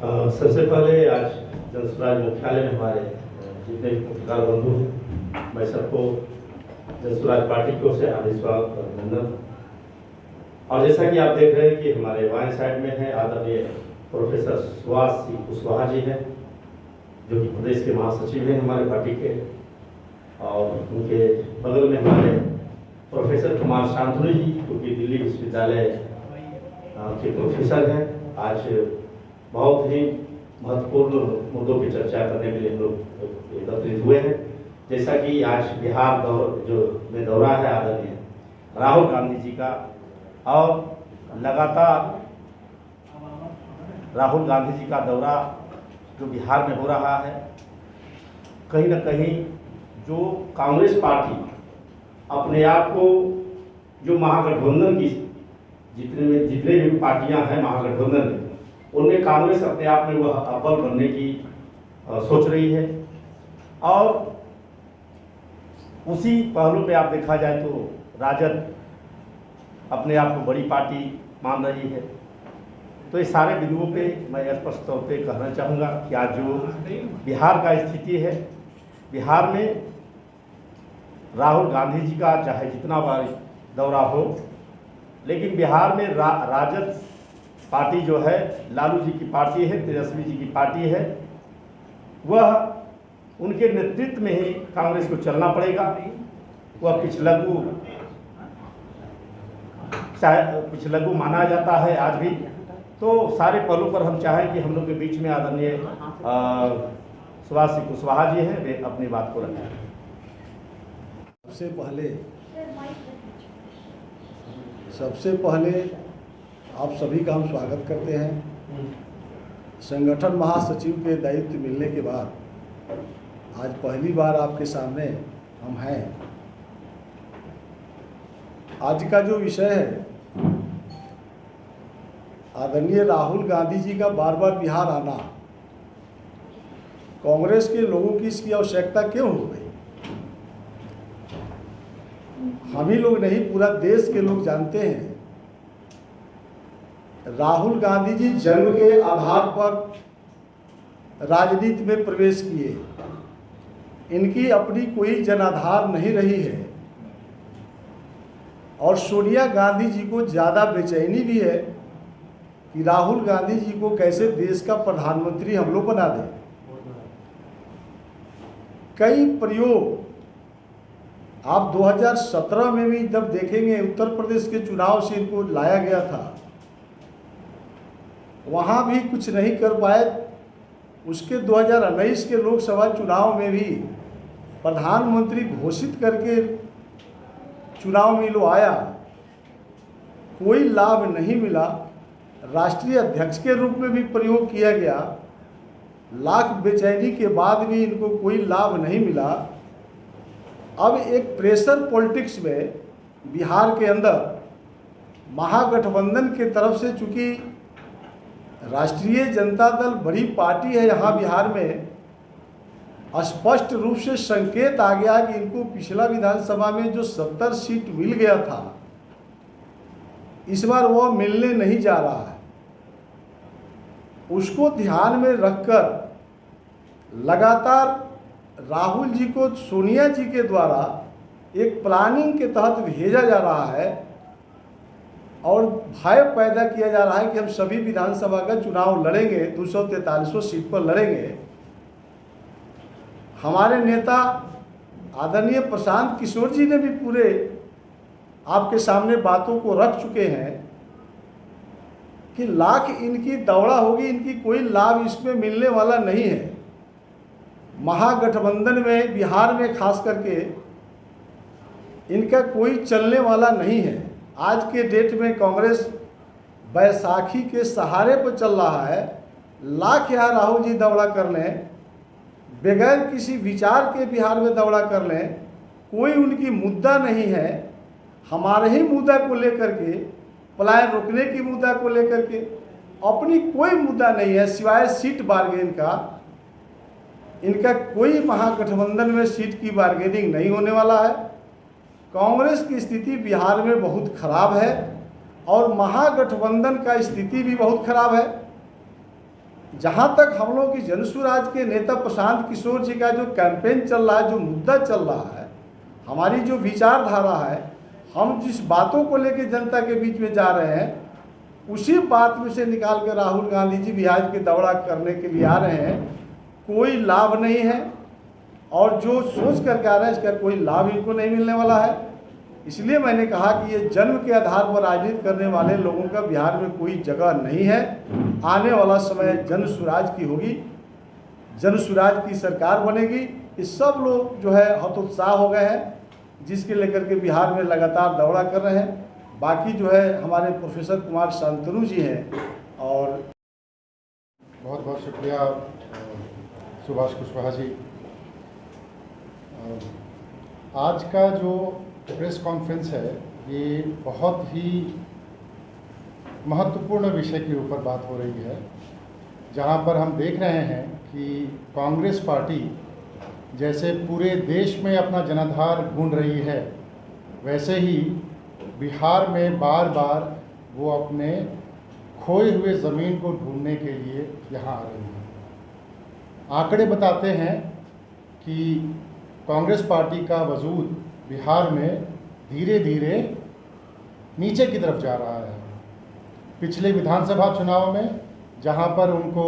सबसे पहले आज जनसुराज मुख्यालय में हमारे जितने भी पत्रकार बंधु हैं, मैं सबको जनसुराज पार्टी की ओर से हार्दिक स्वागत और अभिनंदन। और जैसा कि आप देख रहे हैं कि हमारे वाइन साइड में है आदरणीय प्रोफेसर सुभाष सिंह कुशवाहा जी हैं, जो कि प्रदेश के महासचिव हैं हमारे पार्टी के, और उनके बगल में हमारे प्रोफेसर कुमार शांतनु जी, जो कि दिल्ली विश्वविद्यालय के प्रोफेसर हैं। आज बहुत ही महत्वपूर्ण मुद्दों की चर्चा करने के लिए हम लोग एकत्रित हुए हैं। जैसा कि आज बिहार में दौरा है आदरणीय राहुल गांधी जी का, और लगातार राहुल गांधी जी का दौरा जो बिहार में हो रहा है, कहीं ना कहीं जो कांग्रेस पार्टी अपने आप को जो महागठबंधन की जितने भी पार्टियां हैं महागठबंधन में, उनमें कांग्रेस अपने आप में वह अव्वल बनने की सोच रही है। और उसी पहलू पे आप देखा जाए तो राजद अपने आप को बड़ी पार्टी मान रही है। तो ये सारे बिंदुओं पे मैं स्पष्ट तौर पे कहना चाहूँगा कि आज जो बिहार का स्थिति है, बिहार में राहुल गांधी जी का चाहे जितना बार दौरा हो, लेकिन बिहार में राजद पार्टी जो है, लालू जी की पार्टी है, तेजस्वी जी की पार्टी है, वह उनके नेतृत्व में ही कांग्रेस को चलना पड़ेगा। वह पिछलग्गू माना जाता है आज भी। तो सारे पहलू पर हम चाहें कि हम लोग के बीच में आदरणीय सुभाष सिंह कुशवाहा जी हैं, वे अपनी बात को रखें। सबसे पहले आप सभी का हम स्वागत करते हैं। संगठन महासचिव के दायित्व मिलने के बाद आज पहली बार आपके सामने हम हैं। आज का जो विषय है, आदरणीय राहुल गांधी जी का बार बार बिहार आना, कांग्रेस के लोगों की इसकी आवश्यकता क्यों हो गई? हम ही लोग नहीं, पूरा देश के लोग जानते हैं। राहुल गांधी जी जन्म के आधार पर राजनीति में प्रवेश किए। इनकी अपनी कोई जनाधार नहीं रही है, और सोनिया गांधी जी को ज़्यादा बेचैनी भी है कि राहुल गांधी जी को कैसे देश का प्रधानमंत्री हम लोग बना दें। कई प्रयोग आप 2017 में भी जब देखेंगे, उत्तर प्रदेश के चुनाव से इनको लाया गया था, वहाँ भी कुछ नहीं कर पाए। उसके 2019 के लोकसभा चुनाव में भी प्रधानमंत्री घोषित करके चुनाव में लो आया, कोई लाभ नहीं मिला। राष्ट्रीय अध्यक्ष के रूप में भी प्रयोग किया गया, लाख बेचैनी के बाद भी इनको कोई लाभ नहीं मिला। अब एक प्रेशर पॉलिटिक्स में बिहार के अंदर महागठबंधन के तरफ से, चूंकि राष्ट्रीय जनता दल बड़ी पार्टी है यहाँ बिहार में, स्पष्ट रूप से संकेत आ गया कि इनको पिछला विधानसभा में जो 70 सीट मिल गया था, इस बार वो मिलने नहीं जा रहा है। उसको ध्यान में रखकर लगातार राहुल जी को सोनिया जी के द्वारा एक प्लानिंग के तहत भेजा जा रहा है, और भय पैदा किया जा रहा है कि हम सभी विधानसभा का चुनाव लड़ेंगे, 243 सीट पर लड़ेंगे। हमारे नेता आदरणीय प्रशांत किशोर जी ने भी पूरे आपके सामने बातों को रख चुके हैं कि लाख इनकी दौड़ा होगी, इनकी कोई लाभ इसमें मिलने वाला नहीं है। महागठबंधन में बिहार में खास करके इनका कोई चलने वाला नहीं है। आज के डेट में कांग्रेस बैसाखी के सहारे पर चल रहा है। लाख यहाँ राहुल जी दौड़ा कर लें, बगैर किसी विचार के बिहार में दौड़ा कर लें, कोई उनकी मुद्दा नहीं है। हमारे ही मुद्दा को लेकर के, पलायन रोकने की मुद्दा को लेकर के अपनी कोई मुद्दा नहीं है सिवाय सीट बार्गेन का। इनका कोई महागठबंधन में सीट की बार्गेनिंग नहीं होने वाला है। कांग्रेस की स्थिति बिहार में बहुत खराब है और महागठबंधन का स्थिति भी बहुत खराब है। जहाँ तक हम लोग की जनसुराज के नेता प्रशांत किशोर जी का जो कैंपेन चल रहा है, जो मुद्दा चल रहा है, हमारी जो विचारधारा है, हम जिस बातों को लेकर जनता के बीच में जा रहे हैं, उसी बात में से निकाल कर राहुल गांधी जी बिहार के दौरा करने के लिए आ रहे हैं। कोई लाभ नहीं है, और जो सोच करके आ रहे हैं इसका कोई लाभ इनको नहीं मिलने वाला है। इसलिए मैंने कहा कि ये जन्म के आधार पर राजनीति करने वाले लोगों का बिहार में कोई जगह नहीं है। आने वाला समय जन सुराज की होगी, जन सुराज की सरकार बनेगी। ये सब लोग जो है हतोत्साह हो गए हैं, जिसके लेकर के बिहार में लगातार दौरा कर रहे हैं। बाकी जो है हमारे प्रोफेसर कुमार शांतनु जी हैं। और बहुत बहुत शुक्रिया सुभाष कुशवाहा जी। आज का जो प्रेस कॉन्फ्रेंस है ये बहुत ही महत्वपूर्ण विषय के ऊपर बात हो रही है, जहां पर हम देख रहे हैं कि कांग्रेस पार्टी जैसे पूरे देश में अपना जनाधार ढूंढ रही है, वैसे ही बिहार में बार बार वो अपने खोए हुए ज़मीन को ढूंढने के लिए यहाँ आ रही है। आंकड़े बताते हैं कि कांग्रेस पार्टी का वजूद बिहार में धीरे धीरे नीचे की तरफ जा रहा है। पिछले विधानसभा चुनाव में जहां पर उनको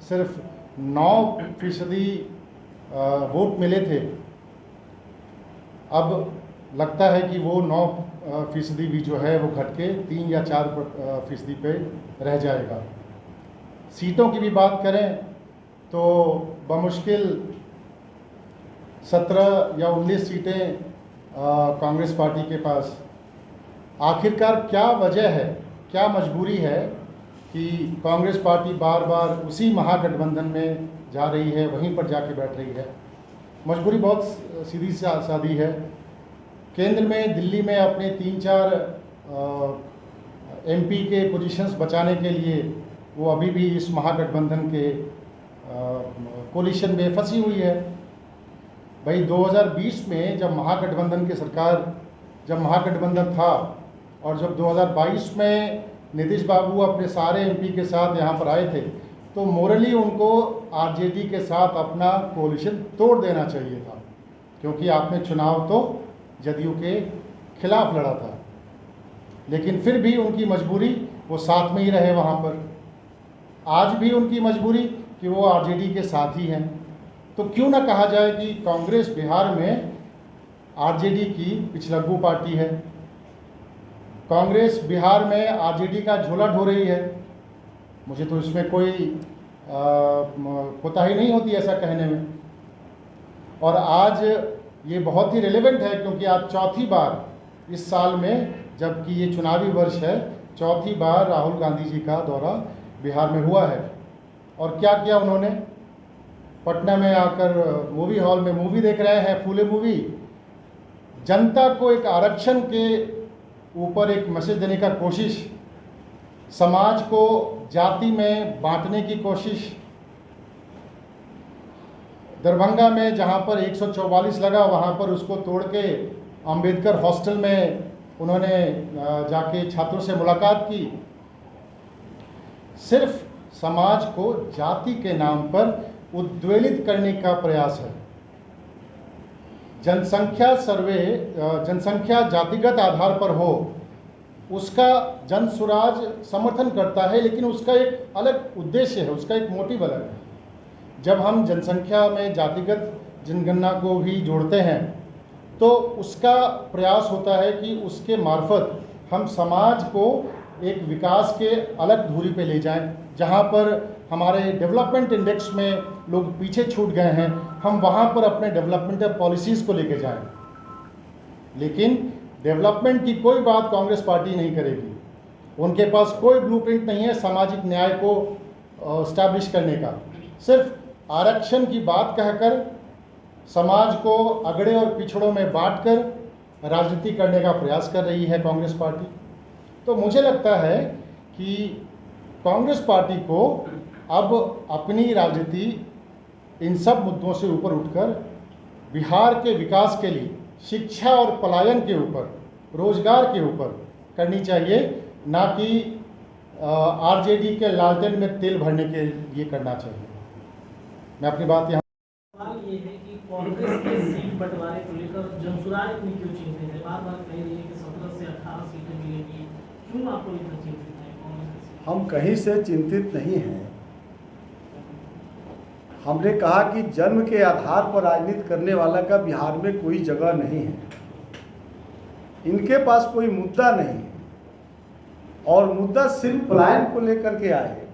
सिर्फ 9% वोट मिले थे, अब लगता है कि वो 9% भी जो है वो घट के 3 या 4% पे रह जाएगा। सीटों की भी बात करें तो बमुश्किल 17 या 19 सीटें कांग्रेस पार्टी के पास। आखिरकार क्या वजह है, क्या मजबूरी है कि कांग्रेस पार्टी बार बार उसी महागठबंधन में जा रही है, वहीं पर जाके बैठ रही है? मजबूरी बहुत सीधी सादी है। केंद्र में, दिल्ली में अपने 3-4 MP के पोजीशंस बचाने के लिए वो अभी भी इस महागठबंधन के कोलिशन में फंसी हुई है। भाई 2020 में जब महागठबंधन की सरकार, जब महागठबंधन था, और जब 2022 में नीतीश बाबू अपने सारे MP के साथ यहाँ पर आए थे, तो मोरली उनको RJD के साथ अपना कोलिशन तोड़ देना चाहिए था, क्योंकि आपने चुनाव तो जदयू के खिलाफ लड़ा था। लेकिन फिर भी उनकी मजबूरी वो साथ में ही रहे वहाँ पर। आज भी उनकी मजबूरी कि वो RJD के साथ ही हैं। तो क्यों ना कहा जाए कि कांग्रेस बिहार में RJD की पिछलग्गू पार्टी है। कांग्रेस बिहार में RJD का झोला ढो रही है। मुझे तो इसमें कोई कोताही नहीं होती ऐसा कहने में। और आज ये बहुत ही रेलेवेंट है, क्योंकि आज चौथी बार इस साल में, जबकि ये चुनावी वर्ष है, चौथी बार राहुल गांधी जी का दौरा बिहार में हुआ है। और क्या किया उन्होंने? पटना में आकर मूवी हॉल में मूवी देख रहे हैं, फूले मूवी। जनता को एक आरक्षण के ऊपर एक मैसेज देने का कोशिश, समाज को जाति में बांटने की कोशिश। दरभंगा में जहां पर 144 लगा, वहां पर उसको तोड़ के अंबेडकर हॉस्टल में उन्होंने जाके छात्रों से मुलाकात की। सिर्फ समाज को जाति के नाम पर उद्वेलित करने का प्रयास है। जनसंख्या सर्वे, जनसंख्या जातिगत आधार पर हो, उसका जन सुराज समर्थन करता है, लेकिन उसका एक अलग उद्देश्य है, उसका एक मोटिव अलग है। जब हम जनसंख्या में जातिगत जनगणना को भी जोड़ते हैं, तो उसका प्रयास होता है कि उसके मार्फत हम समाज को एक विकास के अलग धुरी पे ले जाएं। जहां पर हमारे डेवलपमेंट इंडेक्स में लोग पीछे छूट गए हैं, हम वहां पर अपने डेवलपमेंटल पॉलिसीज़ को लेके जाएं। लेकिन डेवलपमेंट की कोई बात कांग्रेस पार्टी नहीं करेगी। उनके पास कोई ब्लूप्रिंट नहीं है सामाजिक न्याय को इस्टेब्लिश करने का। सिर्फ आरक्षण की बात कहकर समाज को अगड़े और पिछड़ों में बांटकर राजनीति करने का प्रयास कर रही है कांग्रेस पार्टी। तो मुझे लगता है कि कांग्रेस पार्टी को अब अपनी राजनीति इन सब मुद्दों से ऊपर उठकर बिहार के विकास के लिए, शिक्षा और पलायन के ऊपर, रोजगार के ऊपर करनी चाहिए, ना कि आरजेडी के लालटेन में तेल भरने के लिए करना चाहिए। मैं अपनी बात यहाँ सवाल ये है कि कांग्रेस के सीट बंटवारे को लेकर जनसुराज इतनी क्यों चिंतित है? बार बार कह रही है कि 17 से 18 सीटें मिलेगी, क्यों आपको इतना चिंतित है कांग्रेस की सीट? हम कहीं से चिंतित नहीं हैं। हमने कहा कि जन्म के आधार पर राजनीति करने वाला का बिहार में कोई जगह नहीं है। इनके पास कोई मुद्दा नहीं है और मुद्दा सिर्फ पलायन को लेकर के आए,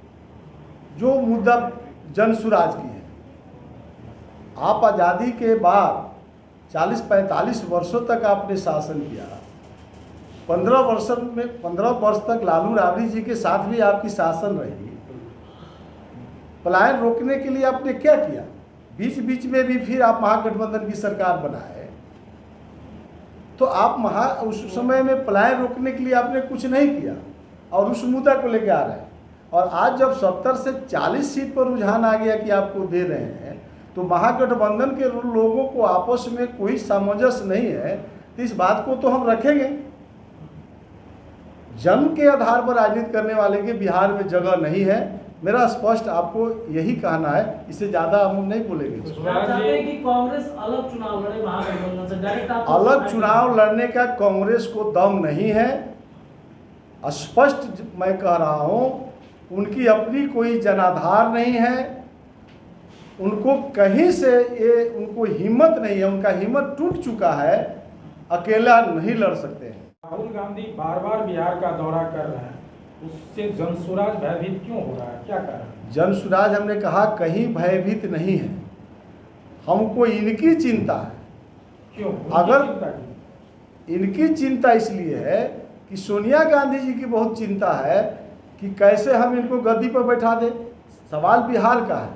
जो मुद्दा जनसुराज की है। आप आज़ादी के बाद 40-45 वर्षों तक आपने शासन किया। 15 वर्ष तक लालू राबड़ी जी के साथ भी आपकी शासन रही। पलायन रोकने के लिए आपने क्या किया? बीच बीच में भी फिर आप महागठबंधन की सरकार बनाए, तो आप उस समय में पलायन रोकने के लिए आपने कुछ नहीं किया और उस मुद्दा को लेकर आ रहे हैं। और आज जब 70 से 40 सीट पर रुझान आ गया कि आपको दे रहे हैं, तो महागठबंधन के लोगों को आपस में कोई सामंजस्य नहीं है, तो इस बात को तो हम रखेंगे। जन्म के आधार पर राजनीति करने वाले के बिहार में जगह नहीं है। मेरा स्पष्ट आपको यही कहना है, इससे ज़्यादा हम नहीं बोलेंगे। आप चाहते हैं कि कांग्रेस अलग चुनाव लड़े महागठबंधन से डायरेक्ट? अलग चुनाव लड़ने का कांग्रेस को दम नहीं है। स्पष्ट मैं कह रहा हूँ, उनकी अपनी कोई जनाधार नहीं है। उनको कहीं से उनको हिम्मत नहीं है, उनका हिम्मत टूट चुका है, अकेला नहीं लड़ सकते हैं। राहुल गांधी बार बार बिहार का दौरा कर रहे हैं, उससे जनसुराज भयभीत क्यों हो रहा है, क्या कारण? जनसुराज हमने कहा कहीं भयभीत नहीं है, हमको इनकी चिंता है। क्यों? इनकी चिंता इसलिए है कि सोनिया गांधी जी की बहुत चिंता है कि कैसे हम इनको गद्दी पर बैठा दें। सवाल बिहार का है,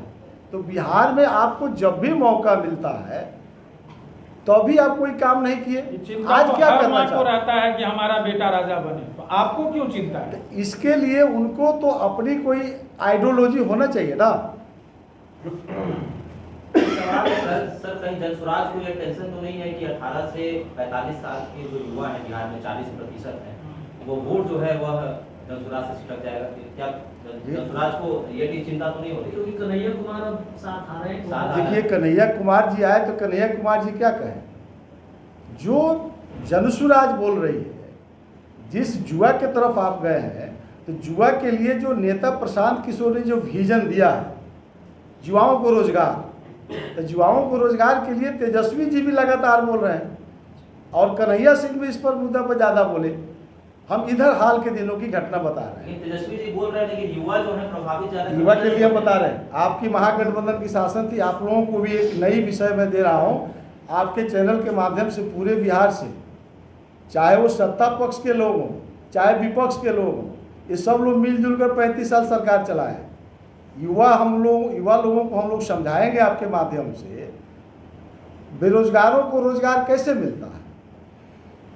तो बिहार में आपको जब भी मौका मिलता है तो अभी आप कोई काम नहीं किए। आज क्या करना चाहते हैं? रहता है कि हमारा बेटा राजा बने, तो आपको क्यों चिंता है? इसके लिए उनको तो अपनी कोई आइडियोलॉजी होना चाहिए ना। सवाल है सर, कहीं जनसुराज को ये टेंशन तो नहीं है कि 18 से 45 साल के जो युवा हैं बिहार में 40% हैं, वो वोट जो है वह जनसुराज से छिटक जाएगा? क्या जनसुराज को ये चिंता तो नहीं होती? क्योंकि कन्हैया कुमार अब साथ आ रहे हैं। देखिए, कन्हैया कुमार जी आए तो कन्हैया कुमार जी क्या कहें? जो जनसुराज बोल रही है, जिस जुआ के तरफ आप गए हैं, तो जुआ के लिए जो नेता प्रशांत किशोर ने जो विजन दिया है, युवाओं को रोजगार, तो युवाओं को रोजगार के लिए तेजस्वी जी भी लगातार बोल रहे हैं और कन्हैया सिंह भी इस पर मुद्दा पर ज़्यादा बोले। हम इधर हाल के दिनों की घटना बता रहे हैं। तेजस्वी जी बोल रहे हैं, लेकिन युवा जो है प्रभावित ज़्यादा, युवा के लिए बता रहे हैं। आपकी महागठबंधन की शासन थी, आप लोगों को भी एक नई विषय में दे रहा हूँ आपके चैनल के माध्यम से। पूरे बिहार से, चाहे वो सत्ता पक्ष के लोग हों, चाहे विपक्ष के लोग हों, ये सब लोग मिलजुल कर 35 साल सरकार चलाए। युवा लोगों को हम लोग समझाएंगे आपके माध्यम से, बेरोजगारों को रोजगार कैसे मिलता है।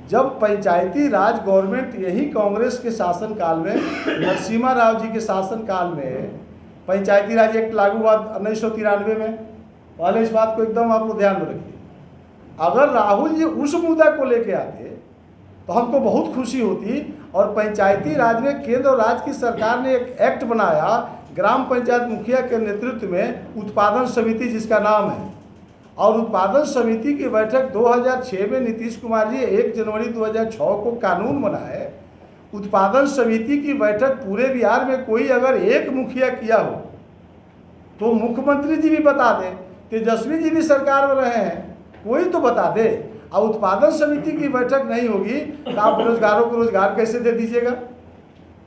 जब पंचायती राज गवर्नमेंट यही कांग्रेस के शासनकाल में, नरसिम्हा राव जी के शासनकाल में पंचायती राज एक्ट लागू हुआ 1993 में। पहले इस बात को एकदम आप लोग ध्यान में रखिए। अगर राहुल जी उस मुद्दा को लेके आते तो हमको बहुत खुशी होती। और पंचायती राज में केंद्र और राज्य की सरकार ने एक एक्ट बनाया, ग्राम पंचायत मुखिया के नेतृत्व में उत्पादन समिति जिसका नाम है, और उत्पादन समिति की बैठक 2006 में नीतीश कुमार जी 1 जनवरी 2006 को कानून बनाए। उत्पादन समिति की बैठक पूरे बिहार में कोई अगर एक मुखिया किया हो तो मुख्यमंत्री जी भी बता दें, तेजस्वी जी भी सरकार में रहे हैं, कोई तो बता दे। और उत्पादन समिति की बैठक नहीं होगी तो आप बेरोजगारों को रोजगार कैसे दे दीजिएगा?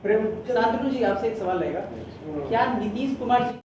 शांतनु जी, आपसे एक सवाल रहेगा, क्या नीतीश कुमार